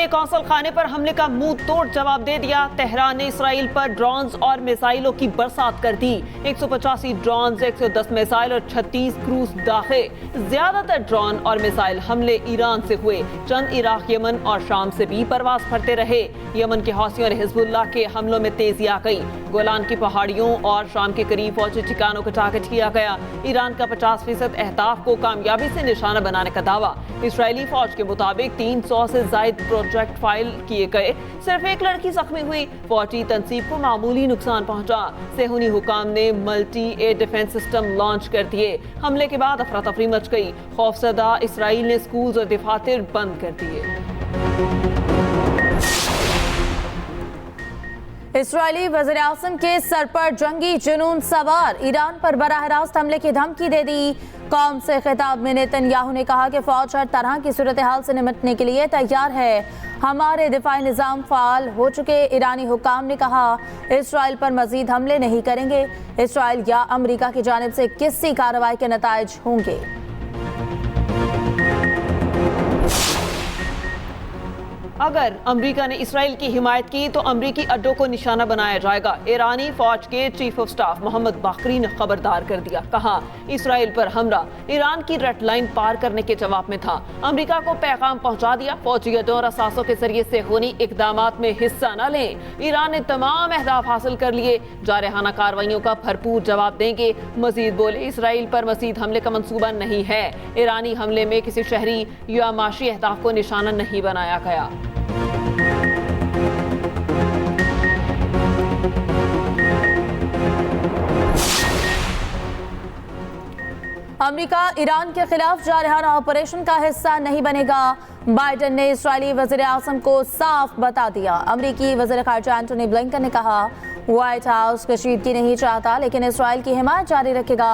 ने कौंसल खाने पर हमले का मुंह तोड़ जवाब दे दिया। तेहरान ने इसराइल पर ड्रोन्स और मिसाइलों की बरसात कर दी। 185 ड्रोन्स, 110 मिसाइल और 36 क्रूज दागे। ज्यादातर ड्रोन और मिसाइल हमले ईरान से हुए। चंद इराक, यमन और शाम से भी परवाज भरते रहे। यमन के हौसियों और हिजबुल्लाह के हमलों में तेजी आ गई। गोलान की पहाड़ियों और शाम के करीब फौजी ठिकानों को टारगेट किया गया। ईरान का 50% अहदाफ को कामयाबी से निशाना बनाने का दावा। इसराइली फौज के मुताबिक 300 से ज्यादा प्रोजेक्ट फाइल किए गए। सिर्फ एक लड़की जख्मी हुई। फौजी तंसीब को मामूली नुकसान पहुंचा। सेहूनी हुकाम ने multi air defence system launch कर दिए। हमले के बाद अफरा तफरी मच गई। खौफजदा इसराइल ने स्कूल और दफातर बंद कर दिए। इस्राएली वज़ीर आज़म के सर पर जंगी जुनून सवार, ईरान पर बराह रास्त हमले की धमकी दे दी। कौम से खिताब में नेतन्याहू ने कहा कि फौज हर तरह की सूरत हाल से निपटने के लिए तैयार है। हमारे दिफाई निज़ाम फ़ाल हो चुके। ईरानी हुकाम ने कहा इसराइल पर मजीद हमले नहीं करेंगे। इसराइल या अमरीका की जानिब से किसी कार्रवाई के नताइज होंगे। अगर अमेरिका ने इसराइल की हिमायत की तो अमरीकी अड्डों को निशाना बनाया जाएगा। ईरानी फौज के चीफ ऑफ स्टाफ मोहम्मद बाकरी ने खबरदार कर दिया। कहा इसराइल पर हमला ईरान की रेड लाइन पार करने के जवाब में था। अमेरिका को पैगाम पहुंचा दिया, फौजी अड्डों और असासों के जरिए से होनी इकदामात में हिस्सा न लें। ईरान ने तमाम अहदाफ हासिल कर लिए। जारहाना कार्रवाइयों का भरपूर जवाब देंगे। मजीद बोले इसराइल पर मजीद हमले का मंसूबा नहीं है। ईरानी हमले में किसी शहरी या माशी अहदाफ को निशाना नहीं बनाया गया। अमेरिका ईरान के खिलाफ जारहाना ऑपरेशन का हिस्सा नहीं बनेगा। बाइडेन ने इस्राएली वज़ीर आज़म को साफ बता दिया। अमेरिकी वज़ीर ख़ारिजा एंटोनी ब्लिंकन ने कहा व्हाइट हाउस कशीदगी नहीं चाहता लेकिन इसराइल की हिमायत जारी रखेगा।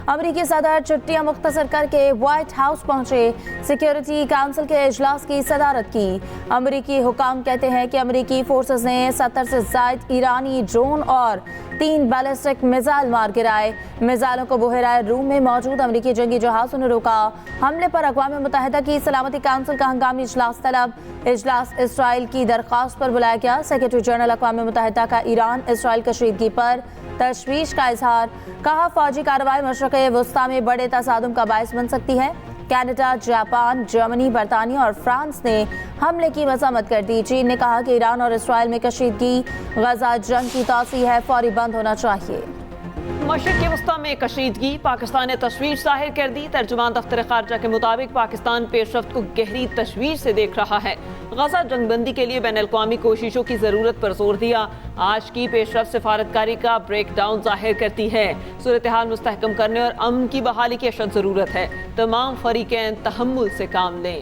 अमेरिकी सदर छुट्टियां मुख्तसर करके व्हाइट हाउस पहुंचे। सिक्योरिटी काउंसिल के इजलास की सदारत की। अमेरिकी हुकाम कहते हैं कि अमेरिकी फोर्सेस ने 70 से ज़ायद ईरानी ड्रोन और 3 बैलिस्टिक मिसाइल मार गिराए। मिसाइलों को बहराए रूम में मौजूद अमेरिकी जंगी जहाज़ों ने रोका। हमले पर अक़वाम मुत्तहिदा की सलामती काउंसिल का हंगामी इजलास तलब। इजलास इसराइल की दरख्वास्त पर बुलाया गया। सेक्रेटरी जनरल अक़वाम मुत्तहिदा का ईरान इसराइल कशीदगी पर तशवीश का इजहार। कहा फौजी कार्रवाई मशरक़े वुस्ता में बड़े तसादुम का बायस बन सकती है। कनाडा, जापान, जर्मनी, बरतानिया और फ्रांस ने हमले की मज़म्मत कर दी। चीन ने कहा कि ईरान और इसराइल में कशीदगी गजा जंग की तौसी है, फौरी बंद होना चाहिए। मशरिक़ वुस्ता में कशीदगी, पाकिस्तान ने तशवीश जाहिर कर दी। तर्जुमान दफ्तर खारजा के मुताबिक पाकिस्तान पेशरफ्त को गहरी तशवीश से देख रहा है। गजा जंगबंदी के लिए बैनुल-अक़वामी कोशिशों की ज़रूरत पर जोर दिया। आज की पेशरफ्त सिफारतकारी का ब्रेक डाउन जाहिर करती है। सूरत हाल मुस्तहकम करने और अमन की बहाली की अशद ज़रूरत है। तमाम फरीक़ैन तहम्मुल से काम लें।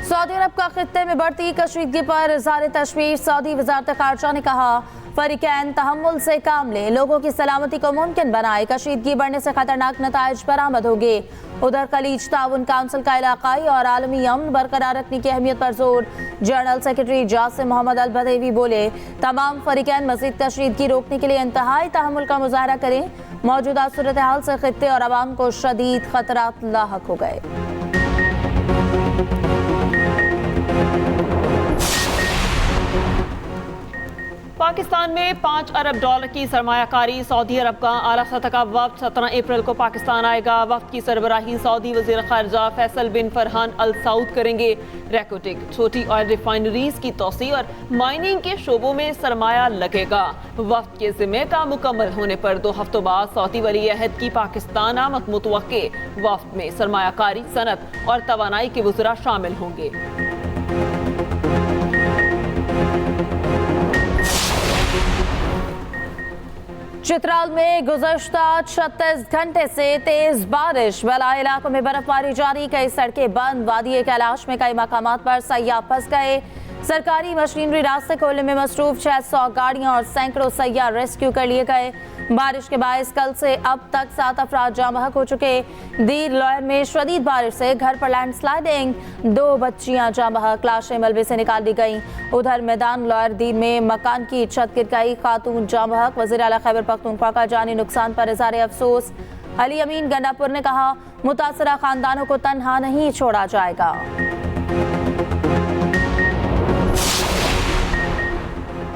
सऊदी अरब का खित्ते में बढ़ती कशीदगी पर इज़हार तशवीश। सऊदी वज़ारत ख़ारिजा ने कहा फरीक़ैन तहम्मुल से काम लें, लोगों की सलामती को मुमकिन बनाए। कशीदगी बढ़ने से खतरनाक नताइज बरामद होंगे। उधर खलीज ताउन काउंसिल का इलाकाई और आलमी अमन बरकरार रखने की अहमियत पर जोर। जनरल सेक्रेटरी जासिम मोहम्मद अल बदेवी बोले तमाम फरीक़ैन मज़ीद कशीदगी रोकने के लिए इंतहाई तहम्मुल का मुज़ाहरा करें। मौजूदा सूरत हाल से खित्ते और अवाम को शदीद खतरात लाहक हो गए। पाकिस्तान में $5 अरब की सरमायाकारी। सऊदी अरब का आला सतह का वफ्द 17 अप्रैल को पाकिस्तान आएगा। वफ्द की सरबराही सऊदी वज़ीर ख़ारिजा फैसल बिन फरहान अल सऊद करेंगे। रैकोटिक, छोटी ऑयल रिफाइनरीज की तोसी और माइनिंग के शोबों में सरमाया लगेगा। वफ्द के ज़िम्मे का मुकम्मल होने पर 2 हफ्तों बाद सऊदी वली अहद की पाकिस्तान आमद मुतवक्के। वफ्द में सरमायाकारी, सनत और तवानाई के वज़रा शामिल होंगे। चित्राल में गुज़श्ता 36 घंटे से तेज बारिश, बलाई इलाकों में बर्फबारी जारी। कई सड़कें बंद। वादी कैलाश में कई मकामात पर सयाह फंस गए। सरकारी मशीनरी रास्ते खोलने में मसरूफ। 600 गाड़ियां और सैकड़ों सयाह रेस्क्यू कर लिए गए। बारिश के बायस कल से अब तक 7 अफराद जाँ बहक हो चुके। दीर लॉयर में शदीद बारिश से घर पर लैंडस्लाइडिंग, 2 बच्चियां जाँ बहक, लाशें मलबे से निकाल दी गई। उधर मैदान लॉयर दीर में मकान की छत गिर गई, खातून जाँ बहक। वज़ीर आला खैबर पख्तूनख्वा का जानी नुकसान पर इज़हार अफसोस। अली अमीन गंडापुर ने कहा, मुतासरा खानदानों को तन्हा नहीं छोड़ा जाएगा।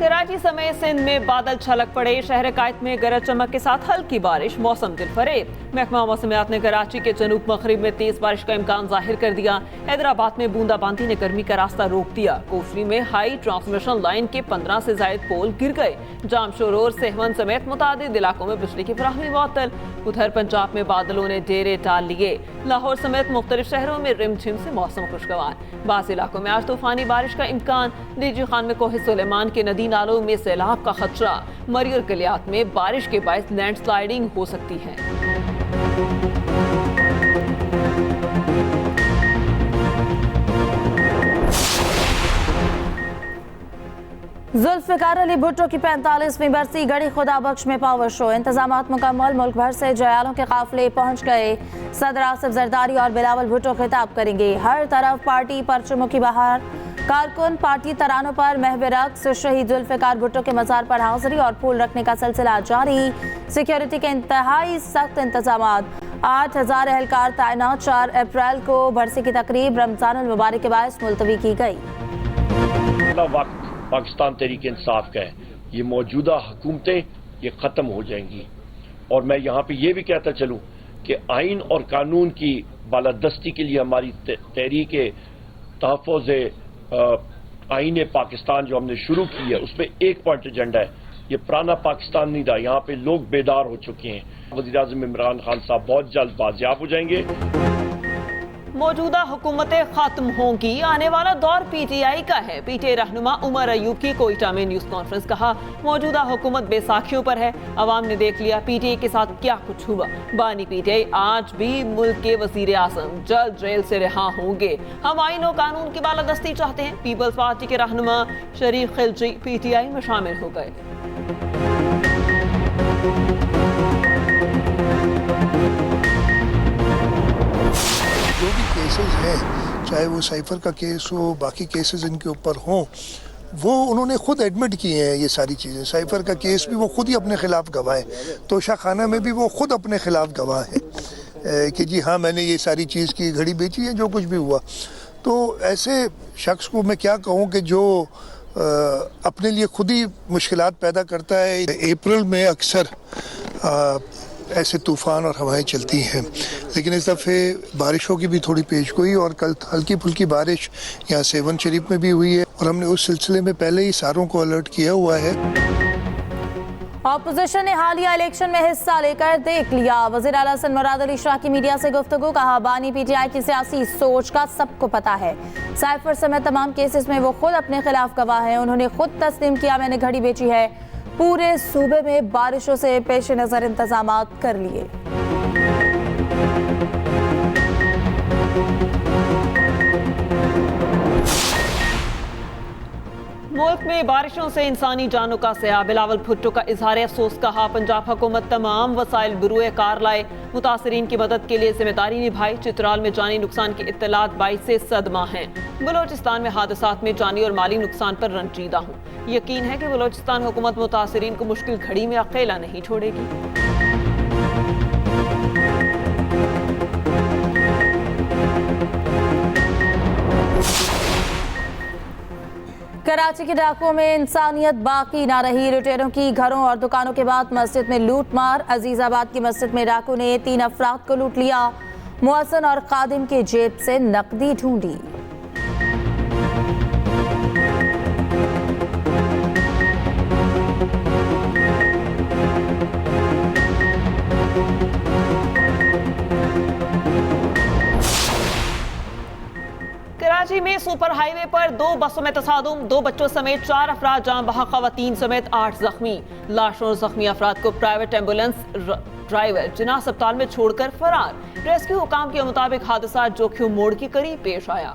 कराची समेत सिंध में बादल छलक पड़े, शहर कायत में गरज चमक के साथ हल्की बारिश, मौसम दिलफरेब। महकमा मौसमियात ने कराची के जनूब मगरिब में तेज बारिश का इम्कान जाहिर कर दिया। हैदराबाद में बूंदाबांदी ने गर्मी का रास्ता रोक दिया। कोफरी में हाई ट्रांसमिशन लाइन के 15 से ज्यादा पोल गिर गए। जामशोर, सेहवन समेत मुतादिद इलाकों में बिजली की फराहमी मुअत्तल। उधर पंजाब में बादलों ने डेरे डाल लिए। लाहौर समेत मुख्तलिफ शहरों में रिमझिम से मौसम खुशगवार। बाज़ इलाकों में आज तूफानी बारिश का इम्कान। डीजी खान में कोहे सुलेमान के नदी नालों में सैलाब का खतरा। मरी और कलियात में बारिश के बायस लैंडस्लाइडिंग हो सकती है। जुल्फिकार अली भुट्टो की 45वीं बरसी गढ़ी खुदा बख्श में पावर शो, इंतजामात मुकम्मल। मुल्क भर से जयालों के काफिले पहुंच गए। सदर आसिफ जरदारी और बिलावल भुट्टो खिताब करेंगे। हर तरफ पार्टी परचमों की बहार। कारकुन पार्टी तरानों पर महव रक्स। शहीद जुल्फिकार भुट्टो के मज़ार पर हाजिरी और फूल रखने का सिलसिला जारी। सिक्योरिटी के इंतहाई सख्त इंतजामात। 8000 एहलकार तैनात। 4 अप्रैल को बरसी की तकरीब रमजानुल मुबारक के बायस मुलतवी की गई। पाकिस्तान तहरीक इंसाफ का है, ये मौजूदा हुकूमतें ये ख़त्म हो जाएंगी। और मैं यहाँ पे ये भी कहता चलूँ कि आइन और कानून की बालादस्ती के लिए हमारी तहरीक तहफ़्फ़ुज़ आइन पाकिस्तान जो हमने शुरू की है, उसमें एक पॉइंट एजेंडा है। ये पुराना पाकिस्तान नहीं था, यहाँ पे लोग बेदार हो चुके हैं। वज़ीर-ए-आज़म इमरान खान साहब बहुत जल्द बाजियाब हो जाएंगे। मौजूदा हुकूमतें खत्म होंगी, आने वाला दौर पीटीआई का है। पीटीआई रहनुमा उमर अयूब की कोयटा में न्यूज कॉन्फ्रेंस। कहा, मौजूदा हुकूमत बेसाखियों पर है। अवाम ने देख लिया पीटीआई के साथ क्या कुछ हुआ। बानी पीटीआई आज भी मुल्क के वजीर आजम जल्द जेल से रिहा होंगे। हम आइन और कानून की बालादस्ती चाहते हैं। पीपल्स पार्टी के रहनुमा शरीफ खिलजी पीटीआई में शामिल हो गए। जो भी केसेस हैं, चाहे वो साइफर का केस हो, बाकी केसेस इनके ऊपर हों, वो उन्होंने खुद एडमिट किए हैं ये सारी चीज़ें। साइफर का केस भी वो खुद ही अपने खिलाफ गवाह है। तोशा खाना में भी वो खुद अपने खिलाफ गवाह है कि जी हाँ मैंने ये सारी चीज़ की, घड़ी बेची है, जो कुछ भी हुआ। तो ऐसे शख्स को मैं क्या कहूँ कि जो अपने लिए खुद ही मुश्किलात पैदा करता है। अप्रैल में अक्सर ऐसे तूफ़ान और हवाएं चलती हैं, लेकिन इस दफ़े बारिशों की भी थोड़ी पेशगोई, और कल हल्की फुल्की बारिश यहाँ सेवन शरीफ में भी हुई है, और हमने उस सिलसिले में पहले ही सारों को अलर्ट किया हुआ है। ऑपोजिशन ने हालिया इलेक्शन में हिस्सा लेकर देख लिया। वज़ीर आला हसन मुराद अली शाह की मीडिया से गुफ्तगू। कहा, बानी पीटीआई की सियासी सोच का सबको पता है। साइफर समेत तमाम केसेस में वो खुद अपने खिलाफ गवाह हैं। उन्होंने खुद तस्लीम किया मैंने घड़ी बेची है। पूरे सूबे में बारिशों से पेश नजर इंतजामात कर लिए। मुल्क में बारिशों से इंसानी जानों का सया। बिलावल भुट्टो का इजहार अफसोस। कहा, पंजाब हुकूमत तमाम वसाइल बरूए कार लाए, मुतासरीन की मदद के लिए जिम्मेदारी निभाई। चित्राल में जानी नुकसान की इत्तलात बाइस से सदमा है। बलोचिस्तान में हादसात में जानी और माली नुकसान पर रंजीदा हूँ। यकीन है कि बलोचिस्तान हुकूमत मुतासरीन को मुश्किल घड़ी में अकेला नहीं छोड़ेगी। कराची के डाकुओं में इंसानियत बाकी ना रही। लुटेरों की घरों और दुकानों के बाद मस्जिद में लूट मार। अजीजाबाद की मस्जिद में डाकू ने 3 अफराद को लूट लिया। मुअज्जिन और खादिम की जेब से नकदी ढूंढी। कराची में सुपर हाईवे पर 2 बसों में तसादुम। 2 बच्चों समेत 4 अफराद जान बहक, खवातीन समेत 8 जख्मी। लाशों और जख्मी अफराद को प्राइवेट एम्बुलेंस ड्राइवर जिना अस्पताल में छोड़कर फरार। रेस्क्यू हुकाम के मुताबिक हादसा जोखिम मोड़ के करीब पेश आया।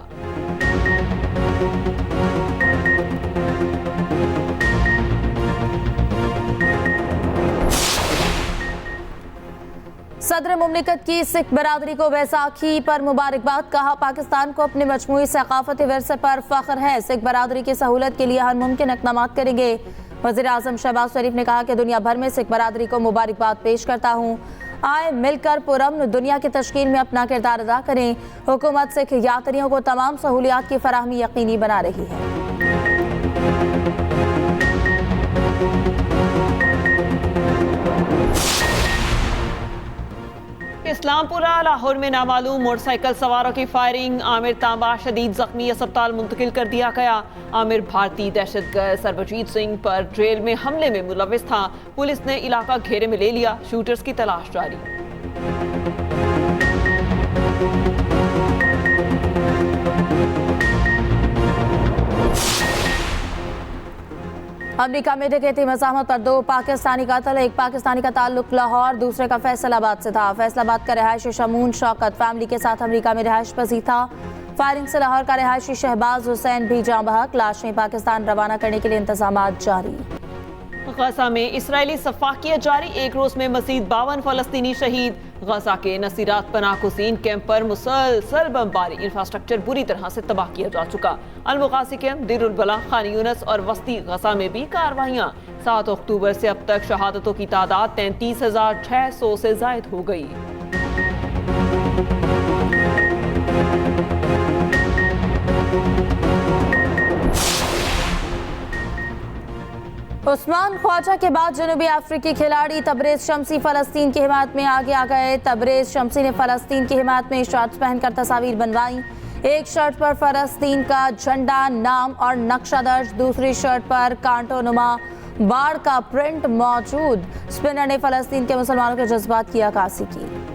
सदर मुमलिकत की सिख बरादरी को बैसाखी पर मुबारकबाद। कहा, पाकिस्तान को अपने मजमूई सकाफती विरसे पर फख्र है। सिख बरादरी की सहूलत के लिए हर मुमकिन इक़दाम करेंगे। वज़ीर आज़म शहबाज शरीफ ने कहा कि दुनिया भर में सिख बरादरी को मुबारकबाद पेश करता हूँ। आए मिलकर पुरअमन दुनिया की तश्कील में अपना किरदार अदा करें। हुकूमत सिख यात्रियों को तमाम सहूलियात की फराहमी यकीनी बना रही है। इस्लामपुरा लाहौर में नामालूम मोटरसाइकिल सवारों की फायरिंग, आमिर तांबा शदीद जख्मी, अस्पताल मुंतकिल कर दिया गया। आमिर भारतीय दहशतगर्द सरबजीत सिंह पर जेल में हमले में मुलविस था। पुलिस ने इलाका घेरे में ले लिया, शूटर्स की तलाश जारी। अमेरिका में डकैती मज़ाहमत पर 2 पाकिस्तानी कत्ल। एक पाकिस्तानी का ताल्लुक लाहौर, दूसरे का फैसलाबाद से था। फैसलाबाद का रिहायशी शमून शौकत फैमिली के साथ अमेरिका में रिहायश पजीर था। फायरिंग से लाहौर का रिहायशी शहबाज हुसैन भी जाँ बहक। लाशें पाकिस्तान रवाना करने के लिए इंतजामात जारी। गजा में इसराइली सफाकियत जारी, एक रोज में मजीद 52 फलस्तीनी शहीद। गजा के नसीरात पनाह कुसीन कैंप पर मुसलसल बमबारी, इंफ्रास्ट्रक्चर बुरी तरह से तबाह किया जा चुका। अलमुगासी कैंप, दिरुल बला, खान यूनस और वस्ती गजा में भी कार्रवाइयाँ। 7 अक्टूबर से अब तक शहादतों की तादाद 33,600 से जायद हो गई। उस्मान ख्वाजा के बाद जनूबी अफ्रीकी खिलाड़ी तबरेज शम्सी फलस्तीन की हिमायत में आगे आ गए। तबरेज शम्सी ने फलस्तीन की हिमायत में शर्ट पहनकर तस्वीर बनवाई। एक शर्ट पर फलस्तीन का झंडा, नाम और नक्शा दर्ज, दूसरी शर्ट पर कांटो नुमा बाढ़ का प्रिंट मौजूद। स्पिनर ने फलस्तीन के मुसलमानों के जज्बात की अक्कासी की।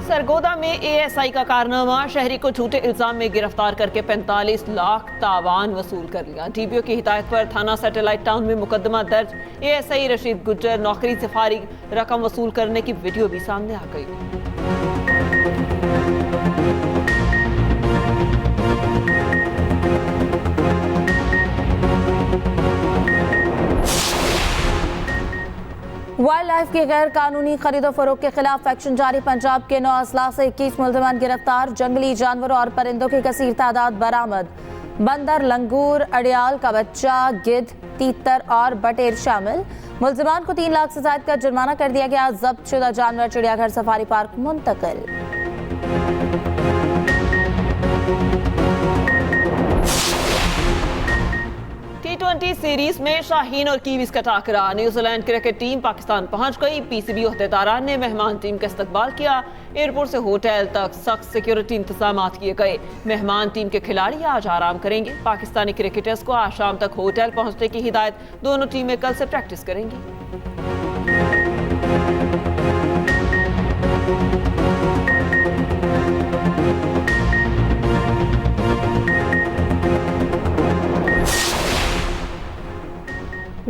सरगोदा में एएसआई का कारनामा, शहरी को झूठे इल्जाम में गिरफ्तार करके 45 लाख तावान वसूल कर लिया। डीपीओ की हिदायत पर थाना सैटेलाइट टाउन में मुकदमा दर्ज। एएसआई रशीद गुज्जर नौकरी से फारिग, रकम वसूल करने की वीडियो भी सामने आ गई। वाइल्ड लाइफ की गैर कानूनी खरीदो फरोख्त के खिलाफ एक्शन जारी। पंजाब के 9 असलाह से 21 मुल्ज़िमान गिरफ्तार। जंगली जानवरों और परिंदों की कसीर तादाद बरामद। बंदर, लंगूर, अड़ियाल का बच्चा, गिद्ध, तीतर और बटेर शामिल। मुल्ज़िमान को 3 लाख से ज़ायद का जुर्माना कर दिया गया। जब्त शुदा जानवर चिड़ियाघर सफारी पार्क मुंतकिल। T20 सीरीज में शाहीन और कीवीज का टाकरा। न्यूजीलैंड क्रिकेट टीम पाकिस्तान पहुंच गई। पीसीबी ओहदेदारान ने मेहमान टीम का इस्तकबाल किया। एयरपोर्ट से होटल तक सख्त सिक्योरिटी इंतजाम किए गए। मेहमान टीम के खिलाड़ी आज आराम करेंगे। पाकिस्तानी क्रिकेटर्स को आज शाम तक होटल पहुंचने की हिदायत। दोनों टीमें कल से प्रैक्टिस करेंगी।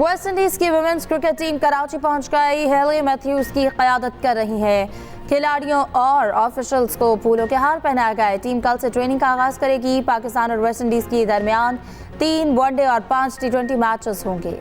वेस्ट इंडीज की वुमेन्स क्रिकेट टीम कराची पहुंच गई। हेली मैथ्यूज की क़यादत कर रही है। खिलाड़ियों और ऑफिशियल्स को फूलों के हार पहनाया गया है। टीम कल से ट्रेनिंग का आगाज करेगी। पाकिस्तान और वेस्ट इंडीज के दरमियान 3 वनडे और 5 T20 मैचेस होंगे।